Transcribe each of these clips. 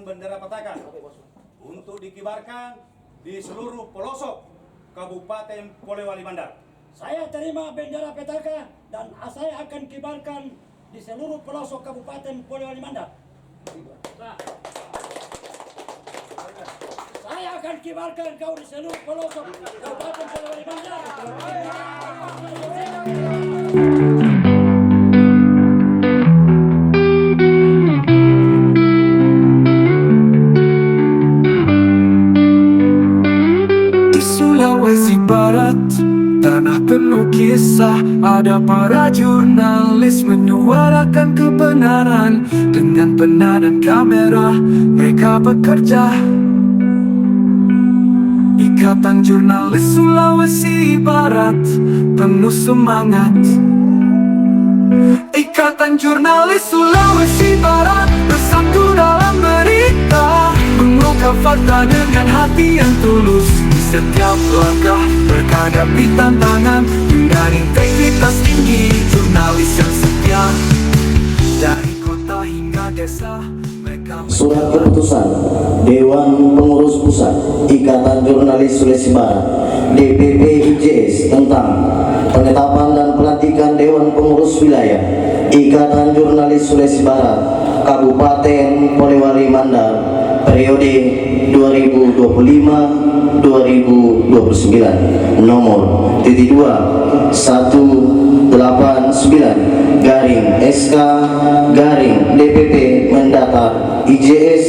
pengibaran bendera Petaka untuk dikibarkan di seluruh pelosok Kabupaten Polewali Mandar. Saya terima bendera Petaka dan saya akan kibarkan di seluruh pelosok Kabupaten Polewali Mandar. Saya akan kibarkan kau di seluruh pelosok Kabupaten Polewali Mandar. Di Sulawesi Barat, tanah penuh kisah, ada para jurnalis menyuarakan kebenaran. Dengan pena dan kamera, mereka bekerja. Ikatan Jurnalis Sulawesi Barat penuh semangat. Ikatan Jurnalis Sulawesi Barat bersatu dalam berita, mengungkap fakta dengan hati yang tulus. Setiap langkah berhadapi tantangan, hindari integritas tinggi, jurnalis yang setia. Dari kota hingga desa, mereka Surat keputusan Dewan Pengurus Pusat Ikatan Jurnalis Sulawesi Barat DPP IJS tentang penetapan dan pelantikan Dewan Pengurus Wilayah Ikatan Jurnalis Sulawesi Barat Kabupaten Polewali Mandar periode 2025-2029 nomor (2.189/SK/DPP Mendatar IJS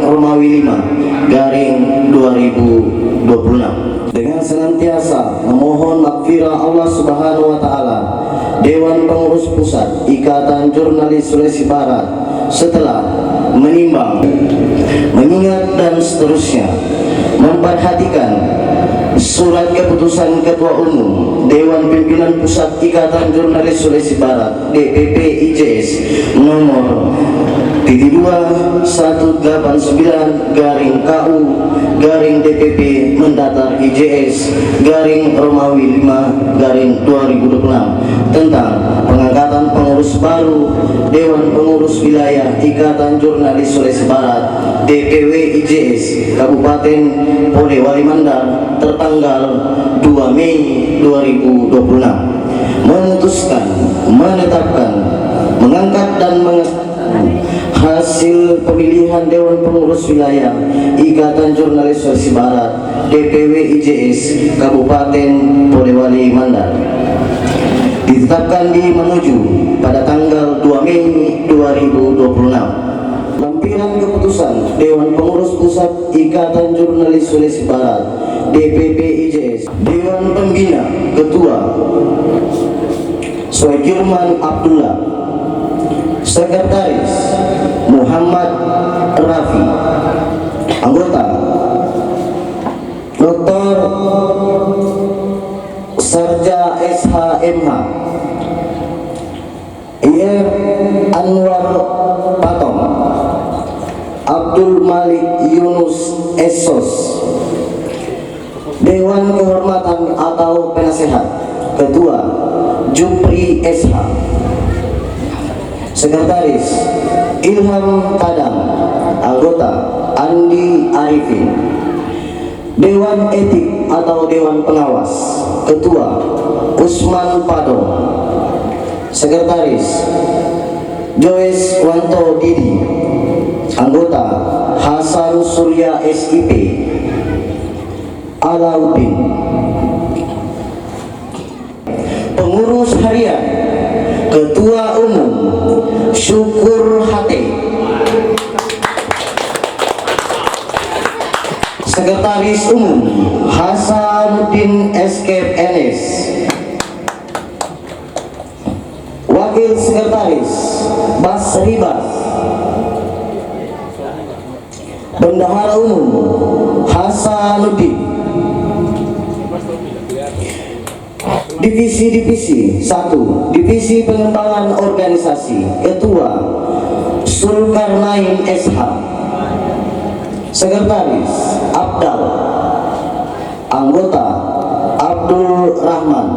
Romawi 5/2026). Dengan senantiasa memohon maghfirah Allah Subhanahu wa taala, Dewan Pengurus Pusat Ikatan Jurnalis Sulawesi Barat setelah menimbang, mengingat dan seterusnya memperhatikan surat keputusan Ketua Umum Dewan Pimpinan Pusat Ikatan Jurnalis Sulawesi Barat DPP IJS nomor 2189/KU/DPP Mendatar IJS Romawi 5/2026 tentang pengangkatan pengurus baru Dewan Pengurus Wilayah Ikatan Jurnalis Sulawesi Barat DPW IJS Kabupaten Polewali Mandar tertanggal 2 Mei 2026 memutuskan, menetapkan, mengangkat dan hasil pemilihan Dewan Pengurus Wilayah Ikatan Jurnalis Sulawesi Barat DPW IJS Kabupaten Polewali Mandar ditetapkan di Mamuju pada tanggal 2 Mei 2026. Lampiran keputusan Dewan Pengurus Pusat Ikatan Jurnalis Sulawesi Barat DPP IJS. Dewan Pembina Ketua Soekirman Abdullah, Sekretaris Muhammad Rafi, anggota Dr. Sarja SHMH IR Anwar Patong, Abdul Malik Yunus Esos. Dewan Kehormatan atau Penasehat Ketua Jupri SH, Sekretaris Ilham Kadam, anggota Andi Arifin. Dewan Etik atau Dewan Pengawas Ketua Usman Padong, Sekretaris Joyce Wanto Didi, anggota Hasan Surya SIP Alauddin. Pengurus Harian Ketua Umum Syukur Hate, Sekretaris Umum Hasanuddin Escape NS, Wakil Sekretaris Basri Bas, Bendahara Umum Hasanuddin. Divisi-divisi 1. Divisi Pengembangan Organisasi Ketua Sulkarnain SH, Sekretaris Abdal, anggota Abdul Rahman.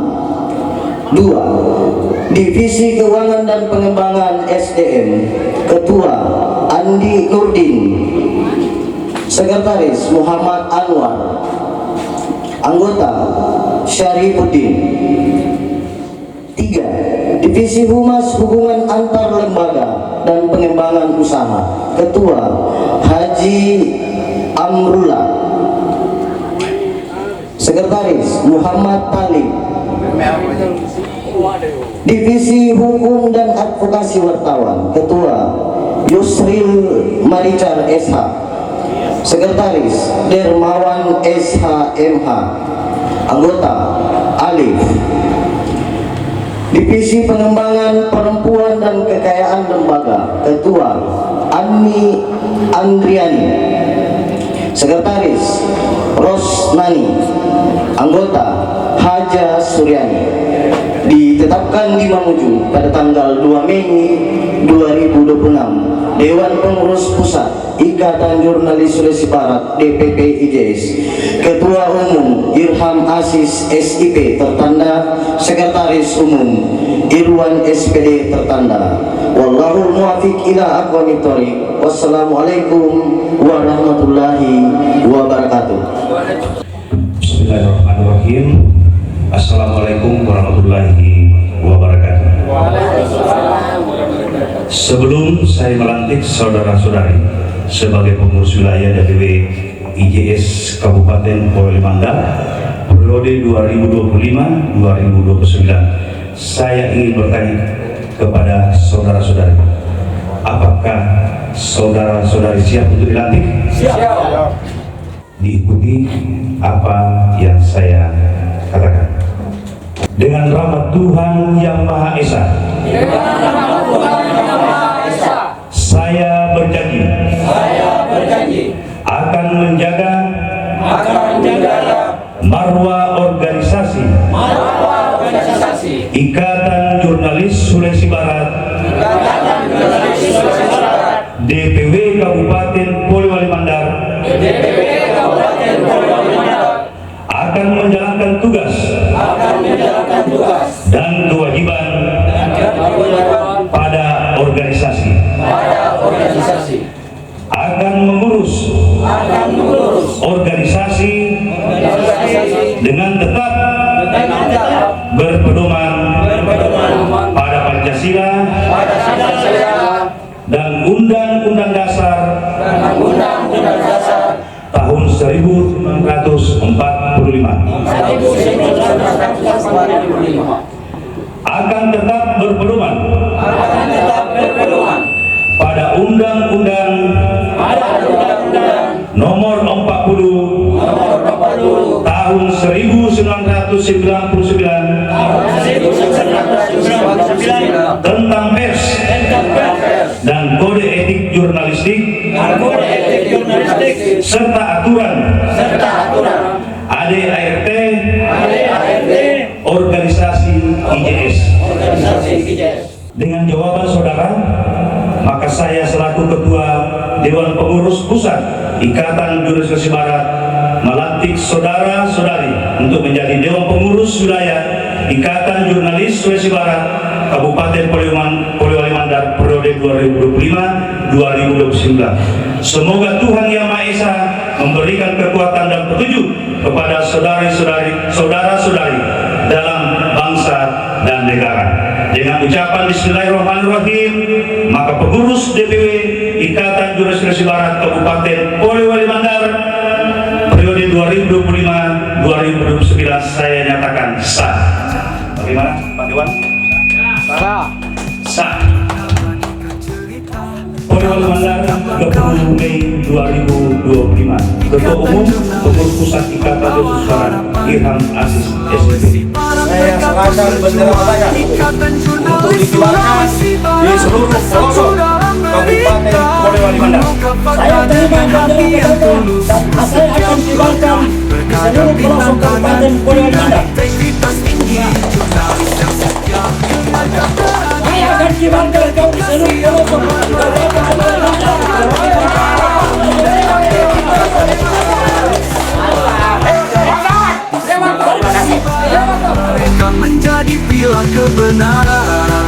2. Divisi Keuangan dan Pengembangan SDM Ketua Andi Andi Nurdin. Sekretaris Muhammad Anwar. Anggota Syarifuddin. 3. Divisi Humas Hubungan Antar Lembaga dan Pengembangan Usaha. Ketua Haji Amrullah. Sekretaris Muhammad Talib. Divisi Hukum dan Advokasi Wartawan. Ketua Yusril Maricar SH. Sekretaris Dermawan SHMH. Anggota Alif. Divisi Pengembangan Perempuan dan Kekayaan Lembaga. Ketua Ani Andriani. Sekretaris Rosnani. Anggota Haja Suryani. Ditetapkan di Mamuju pada tanggal 2 Mei 2026 Dewan Pengurus Pusat Ikatan Jurnalis Sulawesi Barat DPP IJS. Ketua Umum Irham Asis SIP tertanda. Sekretaris Umum Irwan SPD tertanda. Wallahul muwaffiq ila aqwamit thoriq. Wassalamualaikum warahmatullahi wabarakatuh. Bismillahirrahmanirrahim. Assalamualaikum warahmatullahi wabarakatuh. Sebelum saya melantik saudara-saudari sebagai pengurus wilayah DPW IJS Kabupaten Polewali Mandar periode 2025-2029, saya ingin bertanya kepada saudara-saudari, apakah saudara-saudari siap untuk dilantik? Siap. Diikuti apa yang saya katakan. Dengan rahmat Tuhan Yang Maha Esa, saya berjanji akan menjaga marwah organisasi Ikatan Jurnalis Sulawesi Barat DPW Kabupaten Polewali Mandar, akan menjalankan tugas dan kewajiban pada organisasi, akan mengurus organisasi dengan tetap berpedoman pada Pancasila dan Undang-Undang Dasar tahun 1945. Akan tetap berpedoman pada Undang-Undang Nomor 40 tahun 1999 tentang pers dan kode etik jurnalistik serta aturan ADART organisasi IJS. Dengan jawaban saudara, maka saya selaku Ketua Dewan Pengurus Pusat Ikatan Jurnalis Sulawesi Barat melantik saudara-saudari untuk menjadi Dewan Pengurus Wilayah Ikatan Jurnalis Sulawesi Barat Kabupaten Polewali Mandar periode 2025-2029. Semoga Tuhan Yang Maha Esa memberikan kekuatan dan petunjuk kepada saudara-saudari dalam bangsa dan negara. Dengan ucapan Bismillahirrahmanirrahim, maka pengurus DPW Ikatan Jurnalis Sulawesi Barat Kabupaten Polewali Mandar periode 2025-2029 saya nyatakan sah. Bagaimana Pak Dewan? Sah. Polewali Mandar 20 Mei 2025. Ketua Umum Pengurus Pusat Ikatan Jurnalis Barat Irham Asis SIP. Saya serahkan bendera saya untuk dikibarkan di seluruh pelosok Kabupaten Polewali Mandar. Saya terima bendera dan saya akan kibarkan di seluruh pelosok Kabupaten Polewali Mandar. Saya akan kibarkan kau di seluruh pelosok Kabupaten Polewali Mandar. Mereka menjadi pilar kebenaran.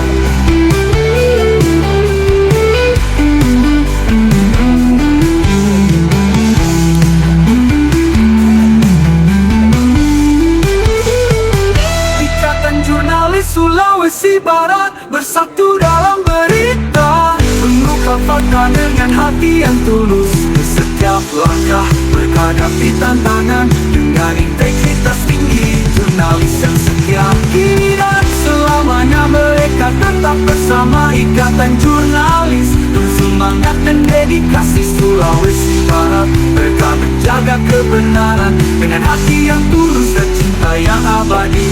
hadapi tantangan dengan integritas tinggi. Jurnalis yang setia kini dan selamanya mereka tetap bersama Ikatan Jurnalis. Semangat dan dedikasi Sulawesi Barat, mereka menjaga kebenaran dengan hati yang tulus dan cinta yang abadi.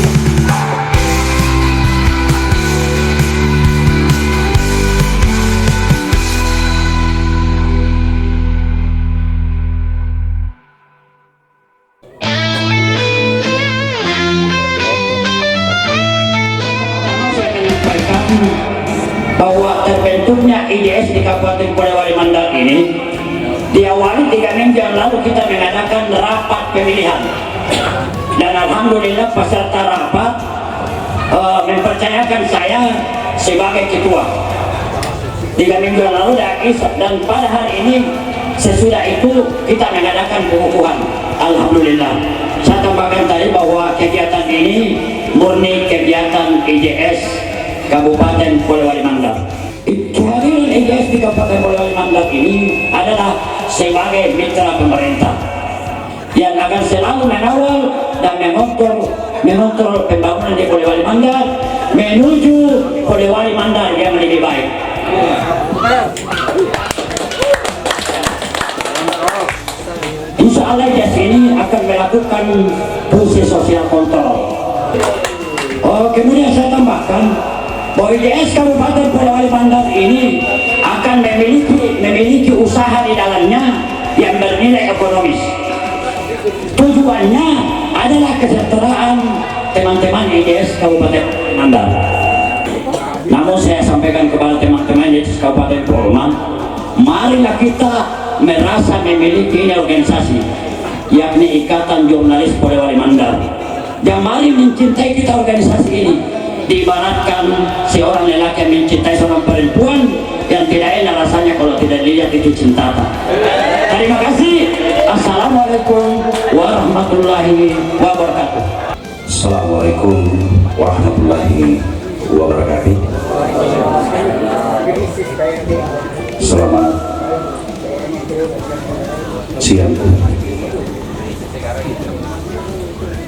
Saya menyampaikan bahwa terbentuknya IJS di Kabupaten Polewali Mandar ini diawali 3 minggu yang lalu kita mengadakan rapat pemilihan, dan alhamdulillah peserta rapat mempercayakan saya sebagai ketua 3 minggu yang lalu, dan pada hari ini sesudah itu kita mengadakan pengukuhan. Alhamdulillah, saya tambahkan tadi bahwa kegiatan ini murni kegiatan IJS Kabupaten Polewali Mandar. Kehadiran IJS di Kabupaten Polewali Mandar ini adalah sebagai mitra pemerintah yang akan selalu mengawal dan mengontrol pembangunan di Polewali Mandar menuju Polewali Mandar yang lebih baik. Insya Allah IJS ini akan melakukan fungsi sosial kontrol. Kemudian saya tambahkan bahwa IJS Kabupaten Polewali Mandar ini akan memiliki usaha di dalamnya yang bernilai ekonomis. Tujuannya adalah kesejahteraan teman-teman IJS Kabupaten Mandar. Namun saya sampaikan kepada teman-teman IJS Kabupaten Polman, marilah kita merasa memiliki ini organisasi, yakni Ikatan Jurnalis Polewali Mandar, yang mari mencintai kita organisasi ini. Diibaratkan seorang lelaki yang mencintai seorang perempuan yang tidak enak rasanya kalau tidak dilihat itu cinta. Terima kasih. Assalamualaikum warahmatullahi wabarakatuh. Assalamualaikum warahmatullahi wabarakatuh. Selamat siang.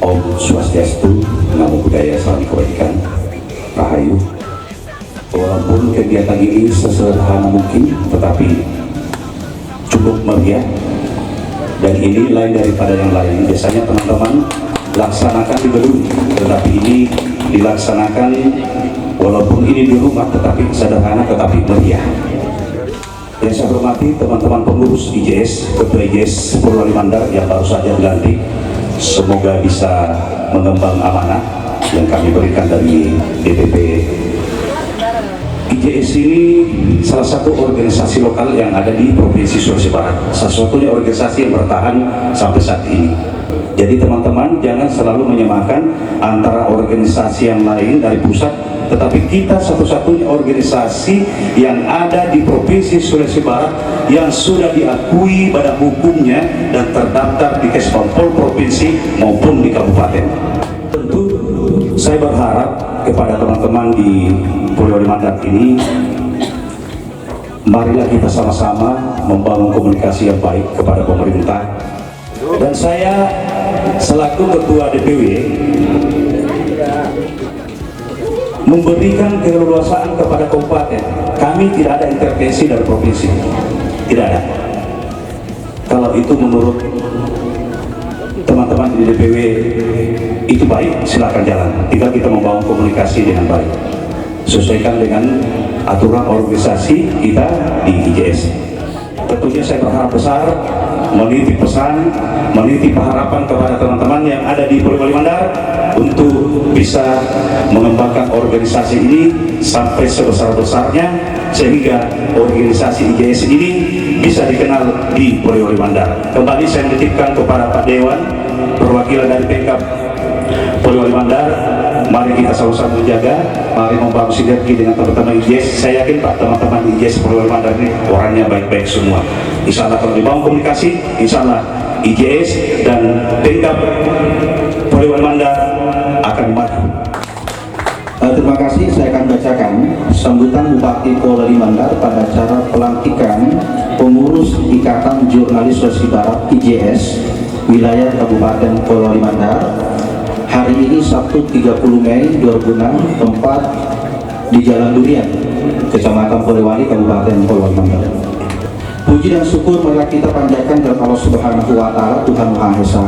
Om Swastiastu, Namo Buddhaya, Salam Kebajikan, Rahayu. Walaupun kegiatan ini sesederhana mungkin, tetapi cukup meriah, dan ini lain daripada yang lain. Biasanya teman-teman laksanakan di gedung, tetapi ini dilaksanakan walaupun ini di rumah, tetapi sederhana tetapi meriah. Yang saya hormati teman-teman pengurus IJS, Ketua IJS Polewali Mandar yang baru saja dilantik, semoga bisa mengembang amanah yang kami berikan dari DPP. IJS ini salah satu organisasi lokal yang ada di Provinsi Sulawesi Barat, satu-satunya organisasi yang bertahan sampai saat ini. Jadi teman-teman jangan selalu menyamakan antara organisasi yang lain dari pusat, tetapi kita satu-satunya organisasi yang ada di Provinsi Sulawesi Barat yang sudah diakui badan hukumnya dan terdaftar di Kesbangpol Provinsi maupun di Kabupaten. Tentu saya berharap kepada teman-teman di Polewali Mandar ini, marilah kita sama-sama membangun komunikasi yang baik kepada pemerintah. Dan saya selaku Ketua DPW memberikan keleluasaan kepada kabupaten. Kami tidak ada intervensi dari provinsi, tidak ada. Kalau itu menurut teman-teman di DPW itu baik, silakan jalan. Tinggal kita membangun komunikasi dengan baik, sesuaikan dengan aturan organisasi kita di IJS. Tentunya saya berharap besar, menitip pesan, menitip harapan kepada teman-teman yang ada di Polewali Mandar untuk bisa mengembangkan organisasi ini sampai sebesar-besarnya, sehingga organisasi IJS ini bisa dikenal di Polewali Mandar. Kembali saya menitipkan kepada Pak Dewan, perwakilan dari Pemkab Polewali Mandar, mari kita sama-sama menjaga, mari membangun sinergi dengan teman-teman IJS. Saya yakin Pak, teman-teman IJS Polewali Mandar ini orangnya baik-baik semua. Insya Allah kalau dibangun komunikasi, insya Allah IJS dan Pemkab Polewali Mandar akan maju. Terima kasih. Saya akan bacakan sambutan Bupati Polewali Mandar pada acara pelantikan pengurus Ikatan Jurnalis Sulawesi Barat IJS wilayah Kabupaten Polewali Mandar. Hari ini Sabtu 30 Mei 2006, tempat di Jalan Durian, Kecamatan Polewali, Kabupaten Polewali Mandar. Puji dan syukur marilah kita panjatkan kepada Allah Subhanahu wa Ta'ala, Tuhan Maha Esa.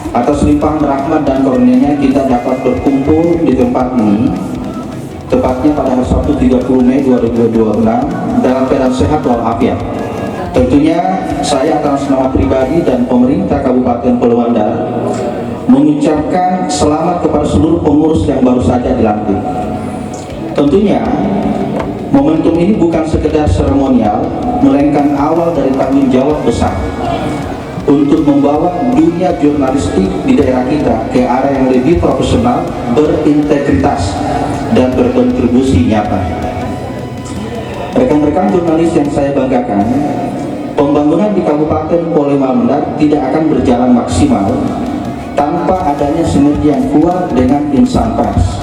Atas limpahan rahmat dan karunia-Nya kita dapat berkumpul di tempat ini, tepatnya pada hari Sabtu 30 Mei 2026 dalam keadaan sehat walafiat. Tentunya saya atas nama pribadi dan pemerintah Kabupaten Polewali Mandar mengucapkan selamat kepada seluruh pengurus yang baru saja dilantik. Tentunya momentum ini bukan sekedar seremonial, melainkan awal dari tanggung jawab besar untuk membawa dunia jurnalistik di daerah kita ke arah yang lebih profesional, berintegritas, dan berkontribusi nyata. Rekan-rekan jurnalis yang saya banggakan, pembangunan di Kabupaten Polewali Mandar tidak akan berjalan maksimal tanpa adanya sinergi yang kuat dengan insan pers.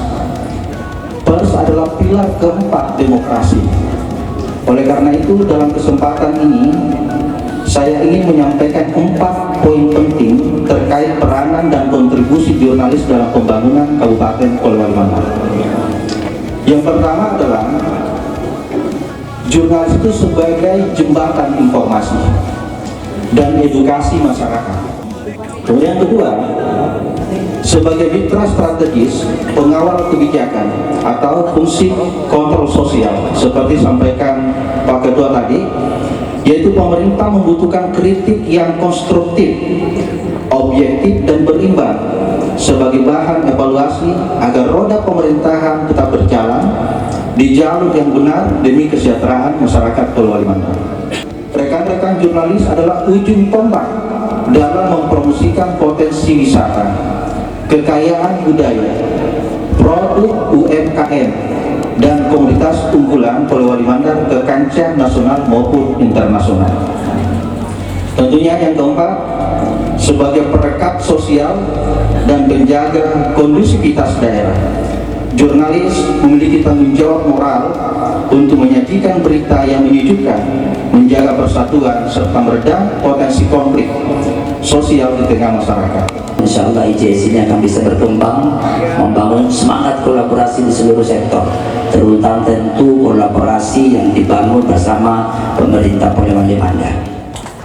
Pers adalah pilar keempat demokrasi. Oleh karena itu, dalam kesempatan ini saya ingin menyampaikan 4 poin penting terkait peranan dan kontribusi jurnalis dalam pembangunan Kabupaten Polewali Mandar. Yang pertama adalah jurnalis itu sebagai jembatan informasi dan edukasi masyarakat. Kemudian yang kedua, sebagai mitra strategis pengawal kebijakan atau fungsi kontrol sosial, seperti sampaikan Pak Ketua tadi, yaitu pemerintah membutuhkan kritik yang konstruktif, objektif, dan berimbang sebagai bahan evaluasi agar roda pemerintahan tetap berjalan di jalur yang benar demi kesejahteraan masyarakat Polewali Mandar. Rekan-rekan jurnalis adalah ujung tombak dalam mempromosikan potensi wisata, kekayaan budaya, produk UMKM, dan komunitas unggulan Polewali Mandar ke kancah nasional maupun internasional. Tentunya yang keempat, sebagai perekat sosial dan penjaga kondusivitas daerah, jurnalis memiliki tanggung jawab moral untuk menyajikan berita yang menyejukkan, menjaga persatuan, serta meredam potensi konflik sosial di tengah masyarakat. Insya Allah IJS ini akan bisa berkembang, membangun semangat kolaborasi di seluruh sektor, terutama tentu kolaborasi yang dibangun bersama pemerintah Polewali Mandar.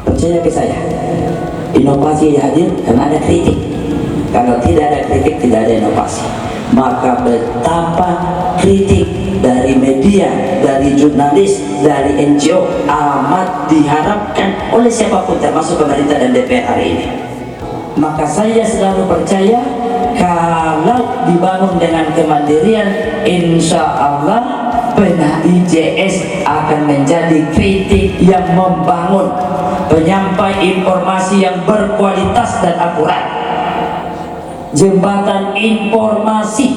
Percaya ke saya, inovasi hadir karena ada kritik. Kalau tidak ada kritik, tidak ada inovasi. Maka betapa kritik dari media, dari jurnalis, dari NGO amat diharapkan oleh siapapun termasuk pemerintah dan DPR hari ini. Maka saya selalu percaya kalau dibangun dengan kemandirian, insya Allah pena IJS akan menjadi kritik yang membangun, penyampai informasi yang berkualitas dan akurat, jembatan informasi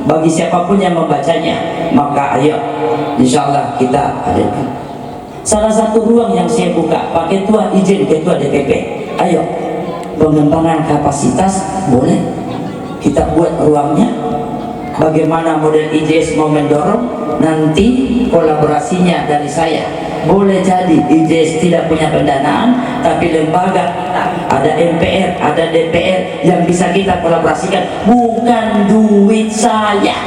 bagi siapapun yang membacanya. Maka ayo insya Allah kita hadirkan. Salah satu ruang yang saya buka, Pak Ketua izin, Ketua DPP, ayo pengembangan kapasitas boleh kita buat ruangnya. Bagaimana model IJS mau mendorong, nanti kolaborasinya dari saya. Boleh jadi IJS tidak punya pendanaan, tapi lembaga ada MPR, ada DPR yang bisa kita kolaborasikan, bukan duit saya.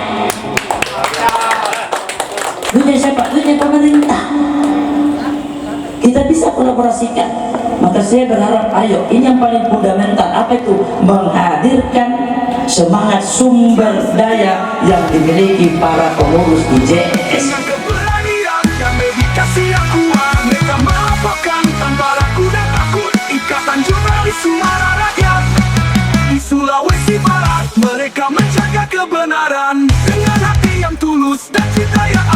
Duitnya siapa? Duitnya pemerintah. Kita bisa kolaborasikan. Maka saya berharap, ayo, ini yang paling fundamental, apa itu? Menghadirkan semangat sumber daya yang dimiliki para pengurus IJS. Dengan keberanian dan dedikasi yang kuat, mereka melaporkan tanpa ragu dan takut. Ikatan Jurnalis Suara Rakyat di Sulawesi Barat, mereka menjaga kebenaran dengan hati yang tulus dan cinta yang